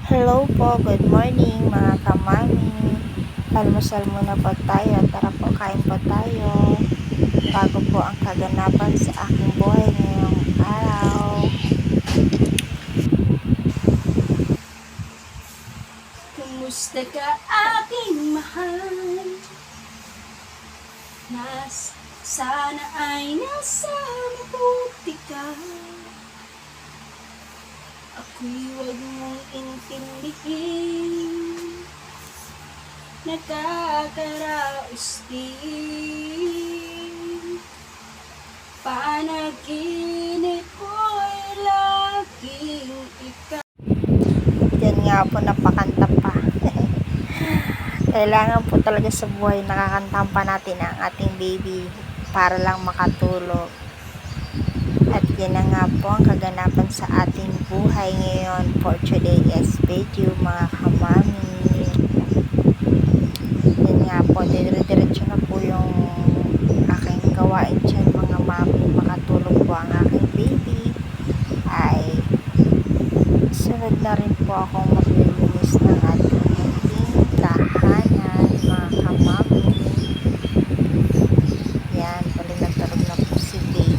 Hello po, good morning mga kamami. Almusal muna po tayo. Tara po, kain po tayo. Bago po ang kaganapan sa aking buhay ngayong araw. Kumusta ka aking mahal? Sana ay nasa mabuti ka. Ako'y huwag mong intindihin. Nakakaraos din. Panaginip ko'y laging ikaw. Yan nga po, napakanta pa. Kailangan po talaga sa buhay nakakantahan pa natin ang ating baby para lang makatulog. At yan na nga po ang kaganapan sa ating buhay ngayon for today's video mga kamami. Yan nga po, dire-diretso na po yung aking gawain dyan mga mami. Makatulog po ang aking baby. Ay sunod na rin po akong maglilinis ng ating tahanan mga kamami. Yan, tuloy na po si baby.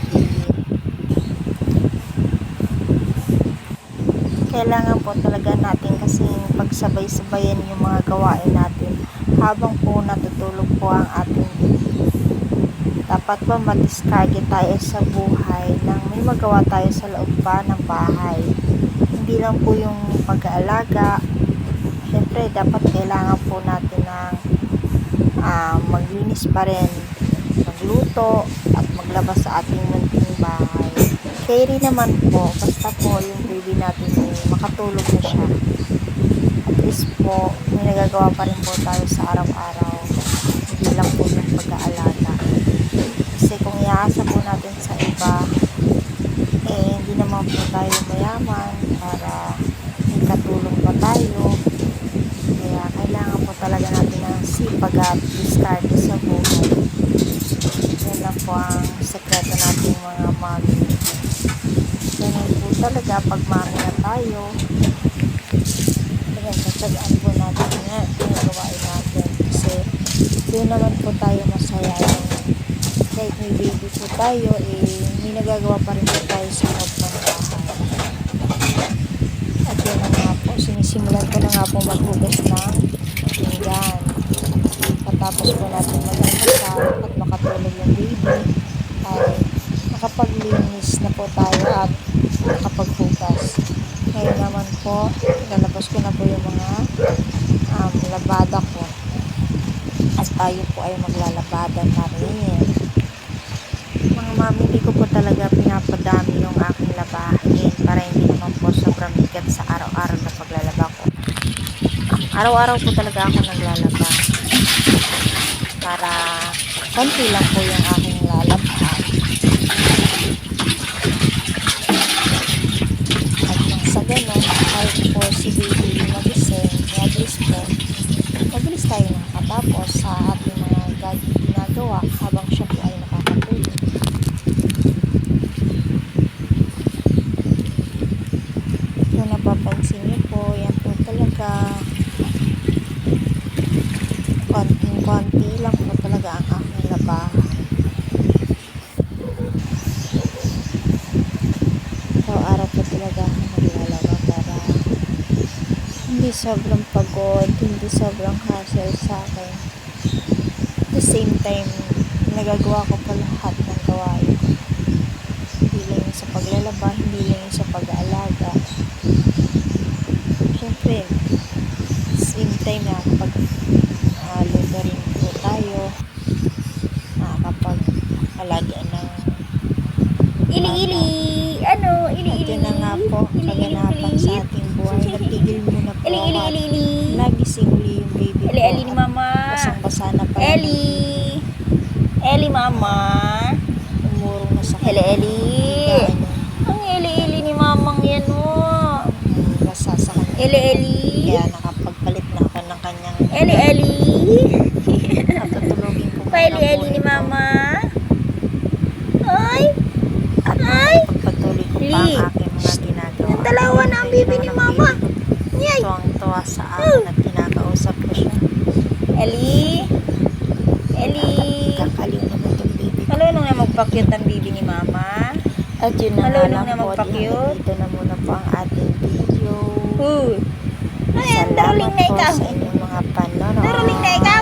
Kailangan po talaga natin kasing pagsabay-sabayan yung mga gawain natin habang po natutulog po ang ating baby. Dapat po madiskarte tayo sa buhay nang may magawa tayo sa loob pa ng bahay. Hindi lang po yung pag-aalaga. Siyempre, dapat kailangan po natin ng maglinis pa rin, magluto at maglabas sa ating munting bahay. Carry naman po, basta po yung baby natin makatulog na siya. At least po, may nagagawa pa rin po tayo sa araw-araw. Hindi lang po yung pag-aalaga. Kasi kung iaasa po natin sa iba, hindi naman po tayo mayaman para ikatulong pa tayo. Kaya kailangan po talaga natin ng sipag at diskarte sa buhay. Yan lang po ang sekreto natin mga mami. Ganun po talaga pag mami na tayo. Kaya tatsagaan po natin nga yung gawain natin. Kasi doon naman po tayo masaya. Kahit may baby po tayo, may nagagawa pa rin po tayo sa loob ng bahay. At yun na nga po, sinisimulan ko na nga po maghugas ng pinggan. Patapos po natin mag-almusal at makatulog yung baby, ay nakapaglinis na po tayo at nakapaghugas. Ngayon naman po, lalabas ko na po yung mga labada ko. At tayo po ay maglalabada na rin. Mga mami, hindi ko po talaga pinapadami yung aking labahin para hindi naman po sobrang bigat sa araw-araw na paglalaba ko. Araw-araw po talaga ako naglalaba para konti lang po yung aking lalabhan. At nang sa ganon, kahit po si baby magising, mabilis tayo nakatapos sa ating mga ginagawa habang siya po ay nakakatulog. Kung napapansin niyo po, yan po talaga konting-konti lang po talaga ang aking labahan. Araw-araw po talaga ako naglalaba para hindi sobrang pagod, hindi sobrang hassle sa akin. At the same time, nagagawa ko pa lahat ng gawain ko. Hindi lang yung sa paglalaba, hindi lang yung sa pag-aalaga. Siyempre, same time na kapag luto rin po tayo, nakakapag-alagaan ng Ili-ili! Ano? Ili-ili! at yun na nga po, kaganapan sa ating buhay. Nagtigil muna po Ili-ili! nagising uli yung baby ko. Eli ni mama! Basang-basa na pa. Eli mama! Umurong na sa Eli! Ang eli ni mamang yan oh! Basa sa kanya. Eli! Kaya nakapagpalit na ako ng kanyang Eli! at tutulogin ko muna Eli po ni ito. mama! Ay! At Ay! pagpatuloy ko pa ang aking mga ginagawa. Yung dalawa na ang baby ni mama! Yay! Ito ang sa akin at kinakausap ko siya. Ellie? Ellie? Kakaliw naman itong baby ko. Malunong na magpa-cute ang bibi ni mama. At yun na nga Malunong lang na po. magpa-cute. Dito na muna po ang ating video. Uy. Ayan, Salamat darling na po ikaw. sa inyong mga panonood. Darling na ikaw.